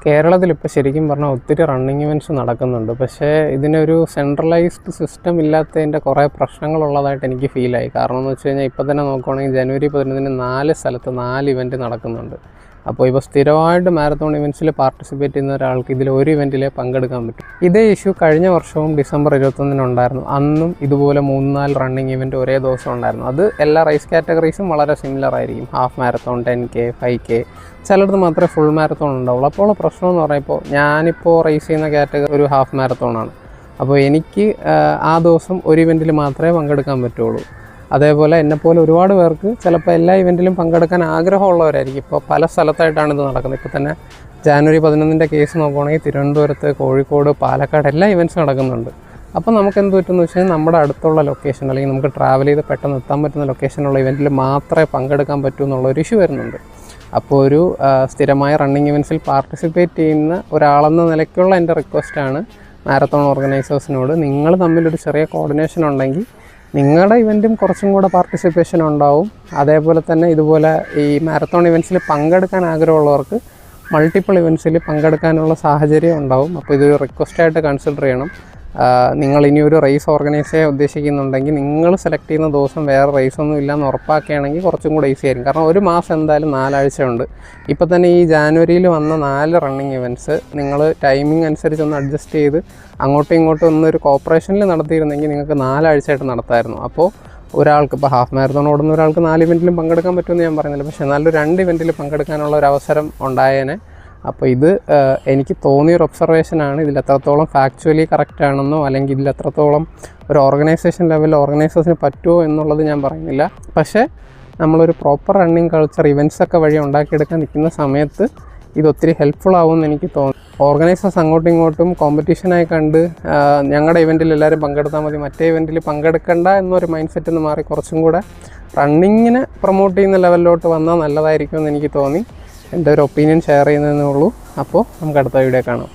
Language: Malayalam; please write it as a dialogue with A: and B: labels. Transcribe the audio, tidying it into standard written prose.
A: കേരളത്തിൽ ഇപ്പോൾ ശരിക്കും പറഞ്ഞാൽ ഒത്തിരി റണ്ണിങ് ഇവൻറ്റ്സ് നടക്കുന്നുണ്ട്. പക്ഷേ ഇതിനൊരു സെൻട്രലൈസ്ഡ് സിസ്റ്റം ഇല്ലാത്തതിൻ്റെ കുറേ പ്രശ്നങ്ങളുള്ളതായിട്ട് എനിക്ക് ഫീലായി. കാരണം എന്ന് വെച്ച് കഴിഞ്ഞാൽ ഇപ്പോൾ തന്നെ നോക്കുകയാണെങ്കിൽ ജനുവരി 15 4 സ്ഥലത്ത് 4 ഇവൻറ്റ് നടക്കുന്നുണ്ട്. അപ്പോൾ ഇപ്പോൾ സ്ഥിരമായിട്ട് മാരത്തോൺ ഇവൻറ്റ്സിൽ പാർട്ടിസിപ്പേറ്റ് ചെയ്യുന്ന ഒരാൾക്ക് ഇതിൽ ഒരു ഇവൻറ്റിലേ പങ്കെടുക്കാൻ പറ്റും. ഇതേ ഇഷ്യൂ കഴിഞ്ഞ വർഷവും ഡിസംബർ 21 ഉണ്ടായിരുന്നു. അന്നും ഇതുപോലെ 3-4 റണ്ണിങ് ഇവൻറ്റ് ഒരേ ദിവസം ഉണ്ടായിരുന്നു. അത് എല്ലാ റേസ് കാറ്റഗറീസും വളരെ സിമിലർ ആയിരിക്കും. ഹാഫ് മാരത്തോൺ, 10K, 5K, ചിലടത്ത് മാത്രമേ ഫുൾ മാരത്തോൺ ഉണ്ടാവുള്ളൂ. അപ്പോൾ പ്രശ്നം എന്ന് പറയുമ്പോൾ ഞാനിപ്പോൾ റേസ് ചെയ്യുന്ന കാറ്റഗറി ഒരു ഹാഫ് മാരത്തോണാണ്. അപ്പോൾ എനിക്ക് ആ ദിവസം ഒരു ഇവൻറ്റിൽ മാത്രമേ പങ്കെടുക്കാൻ പറ്റുള്ളൂ. അതേപോലെ എന്നെപ്പോലെ ഒരുപാട് പേർക്ക് ചിലപ്പോൾ എല്ലാ ഇവൻറ്റിലും പങ്കെടുക്കാൻ ആഗ്രഹമുള്ളവരായിരിക്കും. ഇപ്പോൾ പല സ്ഥലത്തായിട്ടാണ് ഇത് നടക്കുന്നത്. ഇപ്പോൾ തന്നെ ജാനുവരി 11 കേസ് നോക്കുകയാണെങ്കിൽ തിരുവനന്തപുരത്ത്, കോഴിക്കോട്, പാലക്കാട് എല്ലാ ഇവൻറ്റ്സ് നടക്കുന്നുണ്ട്. അപ്പോൾ നമുക്ക് എന്ത് പറ്റുമെന്ന് വെച്ച് കഴിഞ്ഞാൽ നമ്മുടെ അടുത്തുള്ള ലൊക്കേഷൻ അല്ലെങ്കിൽ നമുക്ക് ട്രാവൽ ചെയ്ത് പെട്ടെന്ന് എത്താൻ പറ്റുന്ന ലൊക്കേഷനുള്ള ഇവൻറ്റിൽ മാത്രമേ പങ്കെടുക്കാൻ പറ്റൂ എന്നുള്ളൊരു ഇഷ്യൂ വരുന്നുണ്ട്. അപ്പോൾ ഒരു സ്ഥിരമായ റണ്ണിങ് ഇവൻറ്റ്സിൽ പാർട്ടിസിപ്പേറ്റ് ചെയ്യുന്ന ഒരാളെന്ന നിലയ്ക്കുള്ള എൻ്റെ റിക്വസ്റ്റാണ് മാരത്തോൺ ഓർഗനൈസേഴ്സിനോട്, നിങ്ങൾ തമ്മിലൊരു ചെറിയ കോർഡിനേഷൻ ഉണ്ടെങ്കിൽ നിങ്ങളുടെ ഇവൻറ്റും കുറച്ചും കൂടെ പാർട്ടിസിപ്പേഷൻ ഉണ്ടാവും. അതേപോലെ തന്നെ ഇതുപോലെ ഈ മാരത്തോൺ ഇവൻറ്റ്സിൽ പങ്കെടുക്കാൻ ആഗ്രഹമുള്ളവർക്ക് മൾട്ടിപ്പിൾ ഇവൻറ്റ്സിൽ പങ്കെടുക്കാനുള്ള സാഹചര്യം ഉണ്ടാവും. അപ്പോൾ ഇതൊരു റിക്വസ്റ്റായിട്ട് കൺസിഡർ ചെയ്യണം. നിങ്ങൾ ഇനി ഒരു റേസ് ഓർഗനൈസ് ചെയ്യാൻ ഉദ്ദേശിക്കുന്നുണ്ടെങ്കിൽ നിങ്ങൾ സെലക്ട് ചെയ്യുന്ന ദിവസം വേറെ റേസൊന്നും ഇല്ലയെന്ന് ഉറപ്പാക്കുകയാണെങ്കിൽ കുറച്ചും കൂടെ ഈസി ആയിരിക്കും. കാരണം ഒരു മാസം എന്തായാലും 4 ആഴ്ച ഉണ്ട്. ഇപ്പോൾ തന്നെ ഈ ജാനുവരിയിൽ വന്ന 4 റണ്ണിങ് ഇവൻറ്റ്സ് നിങ്ങൾ ടൈമിംഗ് അനുസരിച്ച് ഒന്ന് അഡ്ജസ്റ്റ് ചെയ്ത് അങ്ങോട്ടും ഇങ്ങോട്ടും ഒന്നൊരു കോപ്പറേഷനിൽ നടത്തിയിരുന്നെങ്കിൽ നിങ്ങൾക്ക് 4 ആഴ്ചയായിട്ട് നടത്താമായിരുന്നു. അപ്പോൾ ഒരാൾക്ക് ഇപ്പോൾ ഹാഫ് മാരത്തോൺ ഓടുന്ന ഒരാൾക്ക് 4 ഇവൻറ്റിലും പങ്കെടുക്കാൻ പറ്റുമെന്ന് ഞാൻ പറയുന്നില്ല. പക്ഷേ നല്ലൊരു 2 ഇവൻറ്റിൽ പങ്കെടുക്കാനുള്ള ഒരു അവസരം ഉണ്ടായേനെ. അപ്പോൾ ഇത് എനിക്ക് തോന്നിയൊരു ഒബ്സർവേഷനാണ്. ഇതിൽ എത്രത്തോളം ഫാക്ച്വലി കറക്റ്റ് ആണെന്നോ അല്ലെങ്കിൽ ഇതിൽ എത്രത്തോളം ഒരു ഓർഗനൈസേഷൻ ലെവലിൽ ഓർഗനൈസേഴ്സിന് പറ്റുമോ എന്നുള്ളത് ഞാൻ പറയുന്നില്ല. പക്ഷേ നമ്മളൊരു പ്രോപ്പർ റണ്ണിങ് കൾച്ചർ ഇവൻറ്റ്സൊക്കെ വഴി ഉണ്ടാക്കിയെടുക്കാൻ നിൽക്കുന്ന സമയത്ത് ഇതൊത്തിരി ഹെൽപ്ഫുൾ ആവുമെന്ന് എനിക്ക് തോന്നുന്നു. ഓർഗനൈസേഴ്സ് അങ്ങോട്ടും ഇങ്ങോട്ടും കോമ്പറ്റീഷനായി കണ്ട് ഞങ്ങളുടെ ഇവൻറ്റിൽ എല്ലാവരും പങ്കെടുത്താൽ മതി, മറ്റേ ഇവൻറ്റിൽ പങ്കെടുക്കണ്ട എന്നൊരു മൈൻഡ് സെറ്റിൽ നിന്ന് മാറി കുറച്ചും കൂടെ റണ്ണിങ്ങിനെ പ്രൊമോട്ട് ചെയ്യുന്ന ലെവലിലോട്ട് വന്നാൽ നല്ലതായിരിക്കുമെന്ന് എനിക്ക് തോന്നി. എൻ്റെ ഒരു ഒപ്പീനിയൻ ഷെയർ ചെയ്യുന്നതേ ഉള്ളൂ. അപ്പോൾ നമുക്ക് അടുത്ത വീഡിയോ കാണാം.